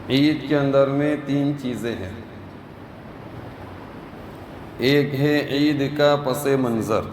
عید کے اندر میں 3 چیزیں ہیں۔ ایک ہے عید کا پس منظر۔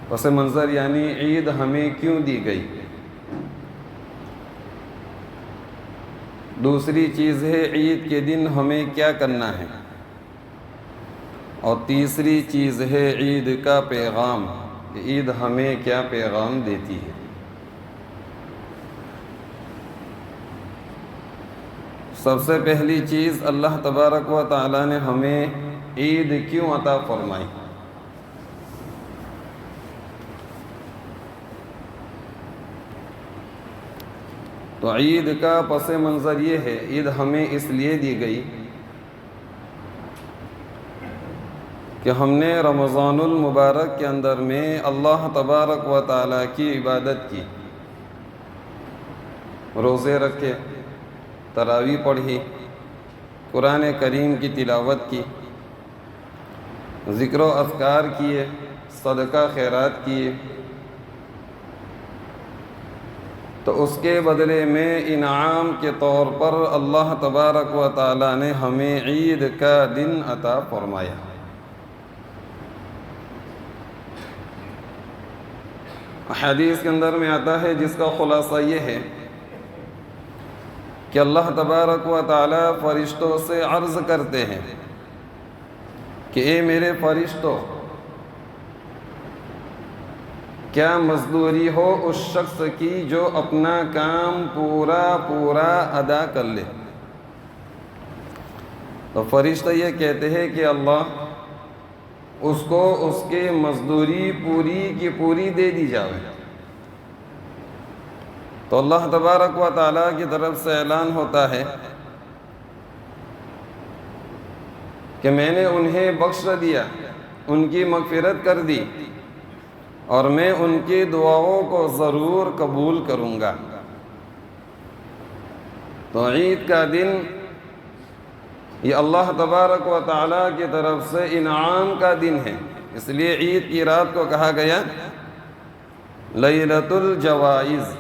پس منظر یعنی عید ہمیں کیوں دی گئی۔ دوسری چیز ہے عید کے دن ہمیں کیا کرنا ہے، اور تیسری چیز ہے عید کا پیغام، کہ عید ہمیں کیا پیغام دیتی ہے۔ سب سے پہلی چیز، اللہ تبارک و تعالی نے ہمیں عید کیوں عطا فرمائی۔ تو عید کا پس منظر یہ ہے، عید ہمیں اس لیے دی گئی کہ ہم نے رمضان المبارک کے اندر میں اللہ تبارک و تعالی کی عبادت کی، روزے رکھے، تراویح پڑھی، قرآن کریم کی تلاوت کی، ذکر و اذکار کیے، صدقہ خیرات کیے، تو اس کے بدلے میں انعام کے طور پر اللہ تبارک و تعالی نے ہمیں عید کا دن عطا فرمایا۔ حدیث کے اندر میں آتا ہے، جس کا خلاصہ یہ ہے کہ اللہ تبارک و تعالی فرشتوں سے عرض کرتے ہیں کہ اے میرے فرشتوں، کیا مزدوری ہو اس شخص کی جو اپنا کام پورا ادا کر لے۔ تو فرشتہ یہ کہتے ہیں کہ اللہ، اس کو اس کی مزدوری پوری کی پوری دے دی جائے۔ تو اللہ تبارک و تعالیٰ کی طرف سے اعلان ہوتا ہے کہ میں نے انہیں بخش دیا، ان کی مغفرت کر دی، اور میں ان کی دعاؤں کو ضرور قبول کروں گا۔ تو عید کا دن یہ اللہ تبارک و تعالیٰ کی طرف سے انعام کا دن ہے، اس لیے عید کی رات کو کہا گیا لیلۃ الجوائز،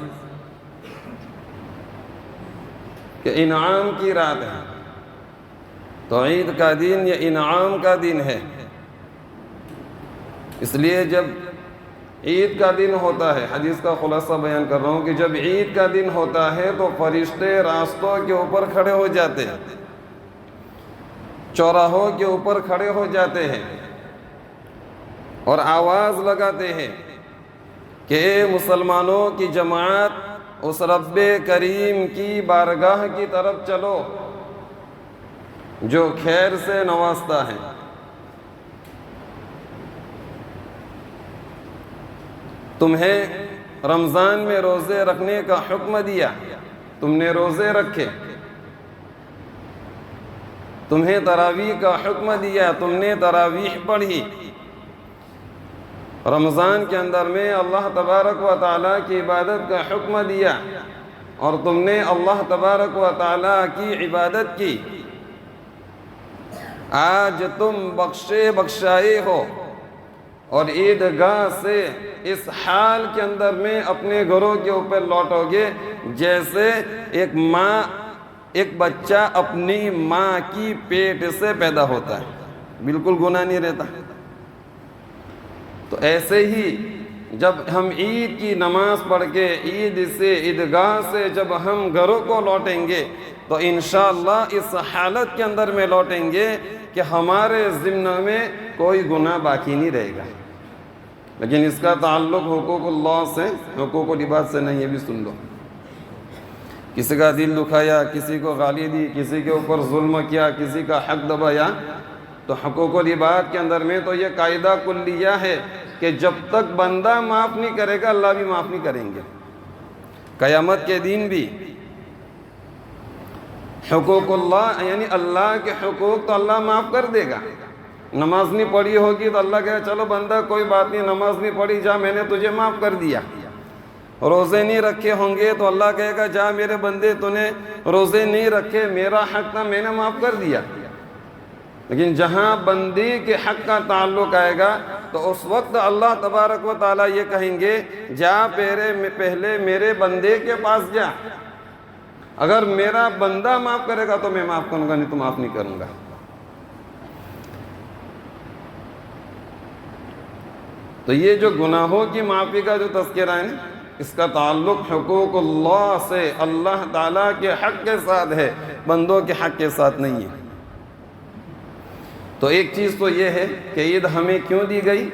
کہ انعام کی رات ہے۔ تو عید کا دن یہ انعام کا دن ہے، اس لیے جب عید کا دن ہوتا ہے، حدیث کا خلاصہ بیان کر رہا ہوں، کہ جب عید کا دن ہوتا ہے تو فرشتے راستوں کے اوپر کھڑے ہو جاتے ہیں، چوراہوں کے اوپر کھڑے ہو جاتے ہیں، اور آواز لگاتے ہیں کہ اے مسلمانوں کی جماعت، اس رب کریم کی بارگاہ کی طرف چلو جو خیر سے نوازتا ہے۔ تمہیں رمضان میں روزے رکھنے کا حکم دیا، تم نے روزے رکھے۔ تمہیں تراویح کا حکم دیا، تم نے تراویح پڑھی۔ رمضان کے اندر میں اللہ تبارک و تعالیٰ کی عبادت کا حکم دیا، اور تم نے اللہ تبارک و تعالیٰ کی عبادت کی۔ آج تم بخشے بخشائے ہو، اور عیدگاہ سے اس حال کے اندر میں اپنے گھروں کے اوپر لوٹو گے جیسے ایک بچہ اپنی ماں کی پیٹ سے پیدا ہوتا ہے، بالکل گناہ نہیں رہتا۔ تو ایسے ہی جب ہم عید کی نماز پڑھ کے عید سے عیدگاہ سے جب ہم گھروں کو لوٹیں گے تو انشاءاللہ اس حالت کے اندر میں لوٹیں گے کہ ہمارے ضمن میں کوئی گناہ باقی نہیں رہے گا۔ لیکن اس کا تعلق حقوق اللہ سے، حقوق العباد سے نہیں، یہ بھی سن لو۔ کسی کا دل دکھایا، کسی کو گالی دی، کسی کے اوپر ظلم کیا، کسی کا حق دبایا، تو حقوق العباد کے اندر میں تو یہ قاعدہ کلیہ ہے کہ جب تک بندہ معاف نہیں کرے گا اللہ بھی معاف نہیں کریں گے۔ قیامت کے دن بھی حقوق اللہ یعنی اللہ کے حقوق تو اللہ معاف کر دے گا۔ نماز نہیں پڑھی ہوگی تو اللہ کہے چلو بندہ کوئی بات نہیں، نماز نہیں پڑھی، جا میں نے تجھے معاف کر دیا۔ روزے نہیں رکھے ہوں گے تو اللہ کہے گا جا میرے بندے تو نے روزے نہیں رکھے، میرا حق تھا میں نے معاف کر دیا۔ لیکن جہاں بندی کے حق کا تعلق آئے گا تو اس وقت اللہ تبارک و تعالیٰ یہ کہیں گے جا پہلے میرے بندے کے پاس جا، اگر میرا بندہ معاف کرے گا تو میں معاف کروں گا، نہیں تو معاف نہیں کروں گا۔ تو یہ جو گناہوں کی معافی کا جو تذکرہ ہے اس کا تعلق حقوق اللہ سے، اللہ تعالیٰ کے حق کے ساتھ ہے، بندوں کے حق کے ساتھ نہیں ہے۔ تو ایک چیز تو یہ ہے کہ عید ہمیں کیوں دی گئی،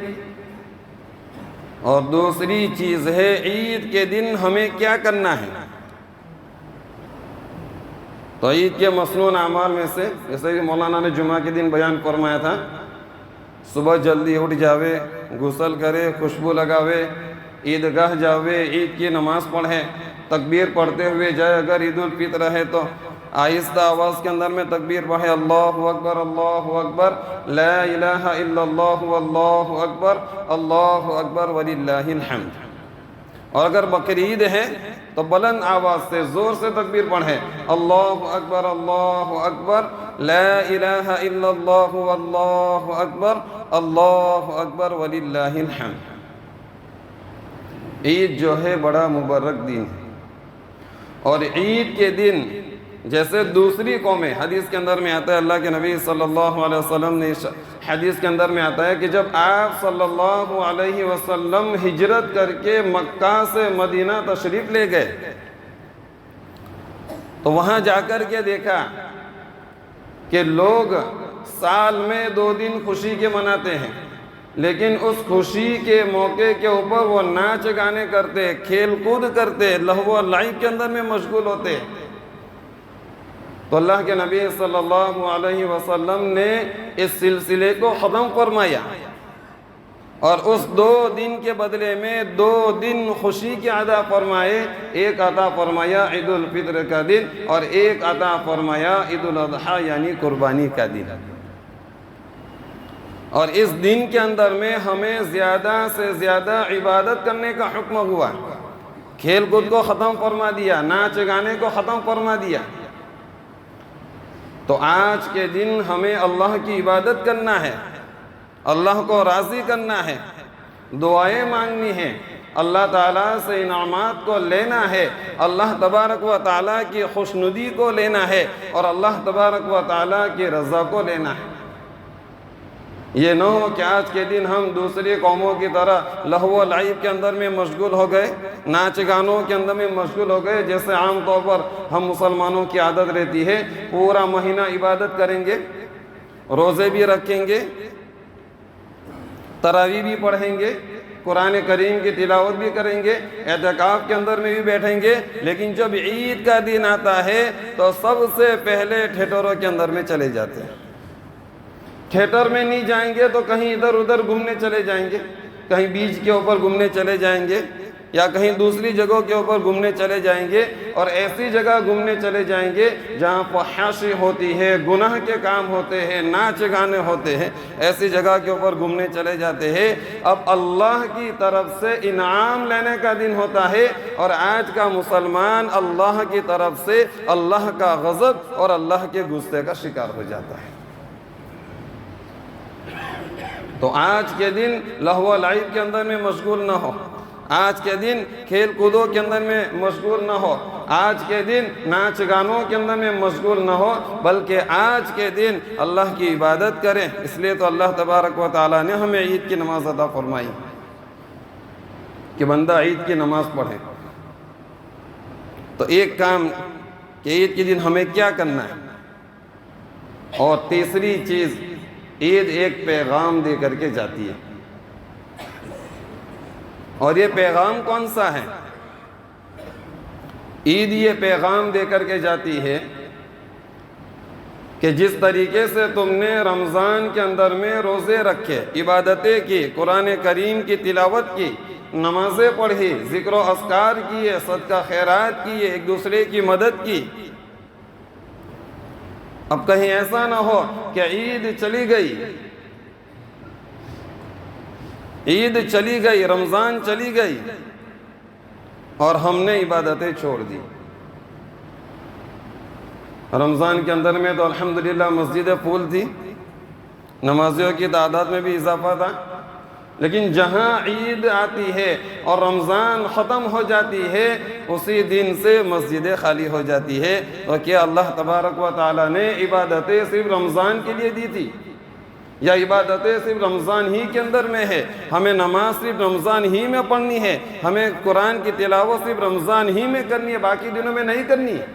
اور دوسری چیز ہے عید کے دن ہمیں کیا کرنا ہے۔ تو عید کے مسنون اعمال میں سے جیسے کہ مولانا نے جمعہ کے دن بیان فرمایا تھا، صبح جلدی اٹھ جاوے، غسل کرے، خوشبو لگاوے، عیدگاہ جاوے، عید کی نماز پڑھے، تکبیر پڑھتے ہوئے جائے، اگر عید الفطر ہے تو آہستہ آواز کے اندر میں تکبیر پڑھے، اللہ اکبر اللہ اکبر لا الہ الا اللہ واللہ اکبر اللہ اکبر وللہ الحمد۔ اور اگر بقرعید ہے تو بلند آواز سے زور سے تکبیر پڑھے، اللہ اکبر لا الہ الا اللہ واللہ اکبر وللہ الحمد۔ عید جو ہے بڑا مبارک دن ہے، اور عید کے دن جیسے دوسری قومیں، حدیث کے اندر میں آتا ہے، اللہ کے نبی صلی اللہ علیہ وسلم نے حدیث کے اندر میں آتا ہے کہ جب آپ صلی اللہ علیہ وسلم ہجرت کر کے مکہ سے مدینہ تشریف لے گئے تو وہاں جا کر کے دیکھا کہ لوگ سال میں 2 دن خوشی کے مناتے ہیں، لیکن اس خوشی کے موقع کے اوپر وہ ناچ گانے کرتے، کھیل کود کرتے، لہو و لعب کے اندر میں مشغول ہوتے۔ تو اللہ کے نبی صلی اللہ علیہ وسلم نے اس سلسلے کو ختم فرمایا، اور اس 2 دن کے بدلے میں 2 دن خوشی کے عطا فرمائے، ایک عطا فرمایا عید الفطر کا دن، اور ایک عطا فرمایا عید الاضحیٰ یعنی قربانی کا دن۔ اور اس دن کے اندر میں ہمیں زیادہ سے زیادہ عبادت کرنے کا حکم ہوا، کھیل کود کو ختم فرما دیا، ناچ گانے کو ختم فرما دیا۔ تو آج کے دن ہمیں اللہ کی عبادت کرنا ہے، اللہ کو راضی کرنا ہے، دعائیں مانگنی ہیں، اللہ تعالیٰ سے انعامات کو لینا ہے، اللہ تبارک و تعالیٰ کی خوشنودی کو لینا ہے، اور اللہ تبارک و تعالیٰ کی رضا کو لینا ہے۔ یہ نہ ہو کہ آج کے دن ہم دوسری قوموں کی طرح لہو و لعب کے اندر میں مشغول ہو گئے، ناچ گانوں کے اندر میں مشغول ہو گئے، جیسے عام طور پر ہم مسلمانوں کی عادت رہتی ہے، پورا مہینہ عبادت کریں گے، روزے بھی رکھیں گے، تراویح بھی پڑھیں گے، قرآن کریم کی تلاوت بھی کریں گے، اعتکاف کے اندر میں بھی بیٹھیں گے، لیکن جب عید کا دن آتا ہے تو سب سے پہلے تھیٹروں کے اندر میں چلے جاتے ہیں۔ تھیٹر میں نہیں جائیں گے تو کہیں ادھر ادھر گھومنے چلے جائیں گے، کہیں بیچ کے اوپر گھومنے چلے جائیں گے، یا کہیں دوسری جگہوں کے اوپر گھومنے چلے جائیں گے، اور ایسی جگہ گھومنے چلے جائیں گے جہاں فحاشی ہوتی ہے، گناہ کے کام ہوتے ہیں، ناچ گانے ہوتے ہیں، ایسی جگہ کے اوپر گھومنے چلے جاتے ہیں۔ اب اللہ کی طرف سے انعام لینے کا دن ہوتا ہے، اور آج کا مسلمان اللہ کی طرف سے اللہ کا غضب اور اللہ کے غصے کا شکار ہو جاتا ہے۔ تو آج کے دن لہو و لعب کے اندر میں مشغول نہ ہو، آج کے دن کھیل کودوں کے اندر میں مشغول نہ ہو، آج کے دن ناچ گانوں کے اندر میں مشغول نہ ہو، بلکہ آج کے دن اللہ کی عبادت کریں۔ اس لیے تو اللہ تبارک و تعالیٰ نے ہمیں عید کی نماز عطا فرمائی کہ بندہ عید کی نماز پڑھے۔ تو ایک کام کہ عید کے دن ہمیں کیا کرنا ہے، اور تیسری چیز عید ایک پیغام دے کر کے جاتی ہے، اور یہ پیغام کون سا ہے؟ عید یہ پیغام دے کر کے جاتی ہے کہ جس طریقے سے تم نے رمضان کے اندر میں روزے رکھے، عبادتیں کی، قرآن کریم کی تلاوت کی، نمازیں پڑھی، ذکر و اذکار کیے، صدقہ خیرات کیے، ایک دوسرے کی مدد کی، اب کہیں ایسا نہ ہو کہ عید چلی گئی، عید چلی گئی، رمضان چلی گئی، اور ہم نے عبادتیں چھوڑ دی۔ رمضان کے اندر میں تو الحمدللہ مسجدیں پھول تھی، نمازیوں کی تعداد میں بھی اضافہ تھا، لیکن جہاں عید آتی ہے اور رمضان ختم ہو جاتی ہے اسی دن سے مسجدیں خالی ہو جاتی ہے. اور کیا اللہ تبارک و تعالیٰ نے عبادتیں صرف رمضان کے لیے دی تھی یا عبادتیں صرف رمضان ہی کے اندر میں ہے؟ ہمیں نماز صرف رمضان ہی میں پڑھنی ہے، ہمیں قرآن کی تلاوت صرف رمضان ہی میں کرنی ہے، باقی دنوں میں نہیں کرنی ہے.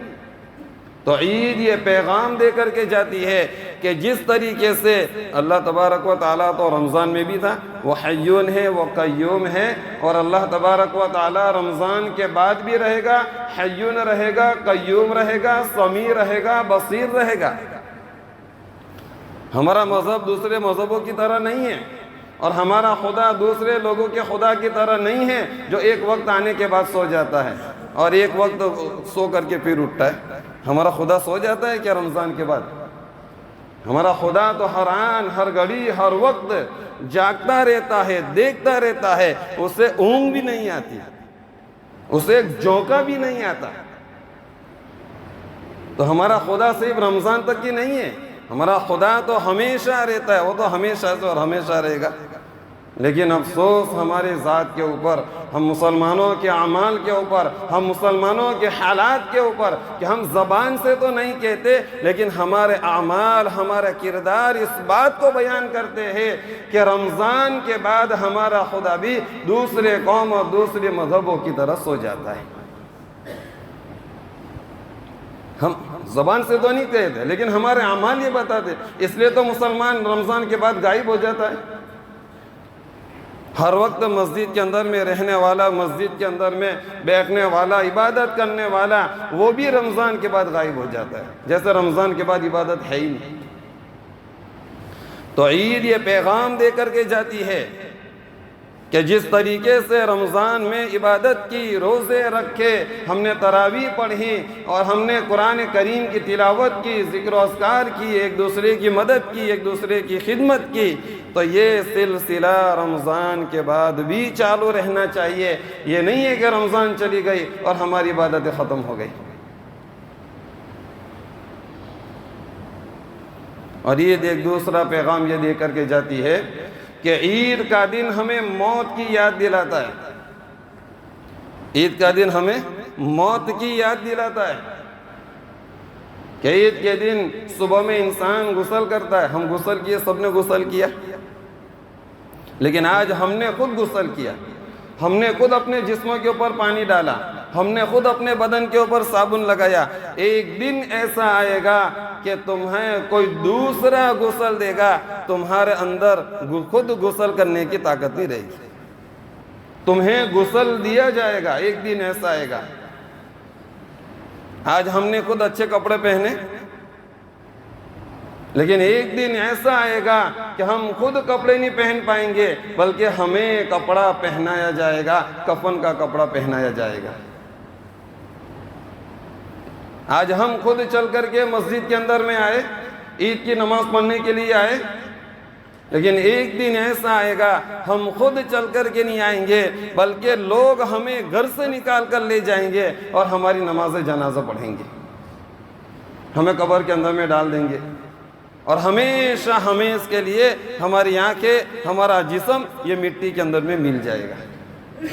تو عید یہ پیغام دے کر کے جاتی ہے کہ جس طریقے سے اللہ تبارک و تعالیٰ تو رمضان میں بھی تھا، وہ حیون ہے، وہ قیوم ہے، اور اللہ تبارک و تعالیٰ رمضان کے بعد بھی رہے گا، حیون رہے گا، قیوم رہے گا، سمیع رہے گا، بصیر رہے گا. ہمارا مذہب دوسرے مذہبوں کی طرح نہیں ہے، اور ہمارا خدا دوسرے لوگوں کے خدا کی طرح نہیں ہے جو ایک وقت آنے کے بعد سو جاتا ہے اور ایک وقت سو کر کے پھر اٹھتا ہے. ہمارا خدا سو جاتا ہے کیا رمضان کے بعد؟ ہمارا خدا تو ہر آن ہر گھڑی ہر وقت جاگتا رہتا ہے، دیکھتا رہتا ہے، اسے اونگ بھی نہیں آتی، اسے ایک جھونکا بھی نہیں آتا. تو ہمارا خدا صرف رمضان تک کی نہیں ہے، ہمارا خدا تو ہمیشہ رہتا ہے، وہ تو ہمیشہ سے اور ہمیشہ رہے گا. لیکن افسوس ہمارے ذات کے اوپر، ہم مسلمانوں کے اعمال کے اوپر، ہم مسلمانوں کے حالات کے اوپر کہ ہم زبان سے تو نہیں کہتے لیکن ہمارے اعمال، ہمارا کردار اس بات کو بیان کرتے ہیں کہ رمضان کے بعد ہمارا خدا بھی دوسرے قوم اور دوسرے مذہبوں کی طرح سو جاتا ہے. ہم زبان سے تو نہیں کہتے لیکن ہمارے اعمال یہ بتاتے. اس لیے تو مسلمان رمضان کے بعد غائب ہو جاتا ہے. ہر وقت مسجد کے اندر میں رہنے والا، مسجد کے اندر میں بیٹھنے والا، عبادت کرنے والا، وہ بھی رمضان کے بعد غائب ہو جاتا ہے، جیسے رمضان کے بعد عبادت ہے ہی نہیں. تو عید یہ پیغام دے کر کے جاتی ہے کہ جس طریقے سے رمضان میں عبادت کی، روزے رکھے، ہم نے تراویح پڑھی اور ہم نے قرآن کریم کی تلاوت کی، ذکر و اذکار کی، ایک دوسرے کی مدد کی، ایک دوسرے کی خدمت کی، تو یہ سلسلہ رمضان کے بعد بھی چالو رہنا چاہیے. یہ نہیں ہے کہ رمضان چلی گئی اور ہماری عبادتیں ختم ہو گئی. اور عید ایک دوسرا پیغام یہ دے کر کے جاتی ہے کہ عید کا دن ہمیں موت کی یاد دلاتا ہے. عید کا دن ہمیں موت کی یاد دلاتا ہے کہ عید کے دن صبح میں انسان غسل کرتا ہے. ہم غسل کیے، سب نے غسل کیا، لیکن آج ہم نے خود غسل کیا، ہم نے خود اپنے جسموں کے اوپر پانی ڈالا، ہم نے خود اپنے بدن کے اوپر صابن لگایا. ایک دن ایسا آئے گا کہ تمہیں کوئی دوسرا غسل دے گا، تمہارے اندر خود غسل کرنے کی طاقت نہیں رہے گی، تمہیں غسل دیا جائے گا. ایک دن ایسا آئے گا. آج ہم نے خود اچھے کپڑے پہنے، لیکن ایک دن ایسا آئے گا کہ ہم خود کپڑے نہیں پہن پائیں گے بلکہ ہمیں کپڑا پہنایا جائے گا، کفن کا کپڑا پہنایا جائے گا. آج ہم خود چل کر کے مسجد کے اندر میں آئے، عید کی نماز پڑھنے کے لیے آئے، لیکن ایک دن ایسا آئے گا ہم خود چل کر کے نہیں آئیں گے بلکہ لوگ ہمیں گھر سے نکال کر لے جائیں گے اور ہماری نماز جنازہ پڑھیں گے، ہمیں قبر کے اندر میں ڈال دیں گے، اور ہمیشہ ہمیں اس کے لیے ہماری آنکھیں، ہمارا جسم یہ مٹی کے اندر میں مل جائے گا.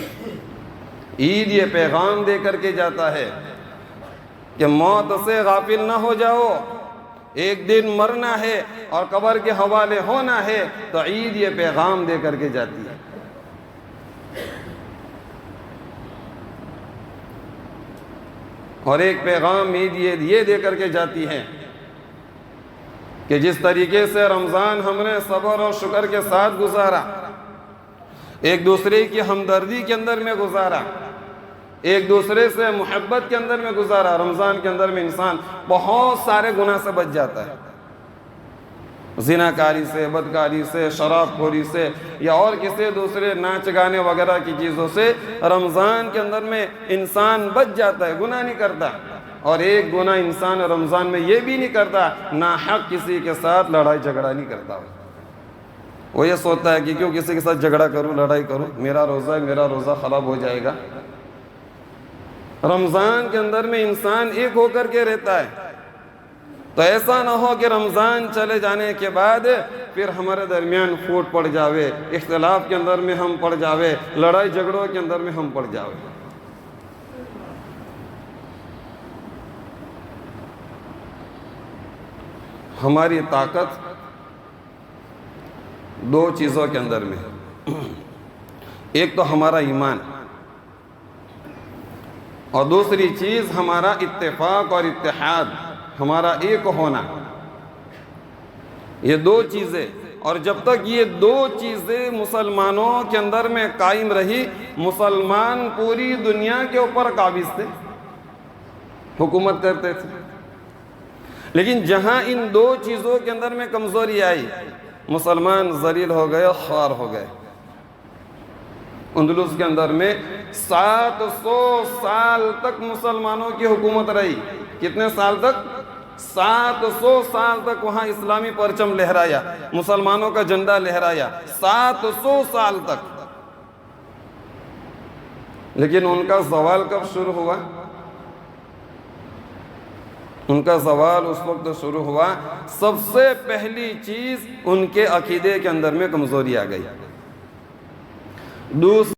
عید یہ پیغام دے کر کے جاتا ہے کہ موت سے غافل نہ ہو جاؤ، ایک دن مرنا ہے اور قبر کے حوالے ہونا ہے. تو عید یہ پیغام دے کر کے جاتی ہے. اور ایک پیغام عید یہ دے کر کے جاتی ہے کہ جس طریقے سے رمضان ہم نے صبر اور شکر کے ساتھ گزارا، ایک دوسرے کی ہمدردی کے اندر میں گزارا، ایک دوسرے سے محبت کے اندر میں گزارا، رمضان کے اندر میں انسان بہت سارے گناہ سے بچ جاتا ہے. زناکاری سے، بدکاری سے، شراب خوری سے یا اور کسی دوسرے ناچ گانے وغیرہ کی چیزوں سے رمضان کے اندر میں انسان بچ جاتا ہے، گناہ نہیں کرتا. اور ایک گناہ انسان رمضان میں یہ بھی نہیں کرتا، ناحق کسی کے ساتھ لڑائی جھگڑا نہیں کرتا. وہ یہ سوچتا ہے کہ کیوں کسی کے ساتھ جھگڑا کروں، لڑائی کروں، میرا روزہ ہے، میرا روزہ خراب ہو جائے گا. رمضان کے اندر میں انسان ایک ہو کر کے رہتا ہے. تو ایسا نہ ہو کہ رمضان چلے جانے کے بعد پھر ہمارے درمیان پھوٹ پڑ جاوے، اختلاف کے اندر میں ہم پڑ جاوے، لڑائی جھگڑوں کے اندر میں ہم پڑ جاوے۔ ہماری طاقت دو چیزوں کے اندر میں، ایک تو ہمارا ایمان، اور دوسری چیز ہمارا اتفاق اور اتحاد، ہمارا ایک ہونا۔ یہ دو چیزیں، اور جب تک یہ دو چیزیں مسلمانوں کے اندر میں قائم رہی، مسلمان پوری دنیا کے اوپر قابض تھے، حکومت کرتے تھے۔ لیکن جہاں ان دو چیزوں کے اندر میں کمزوری آئی، مسلمان ذلیل ہو گئے، خوار ہو گئے۔ اندلس کے اندر میں 700 سال تک مسلمانوں کی حکومت رہی۔ کتنے سال تک؟ 700 سال تک وہاں اسلامی پرچم لہرایا، مسلمانوں کا جھنڈا لہرایا، 700 سال تک۔ لیکن ان کا زوال کب شروع ہوا؟ ان کا زوال اس وقت شروع ہوا، سب سے پہلی چیز ان کے عقیدے کے اندر میں کمزوری آ گئی۔ دوسری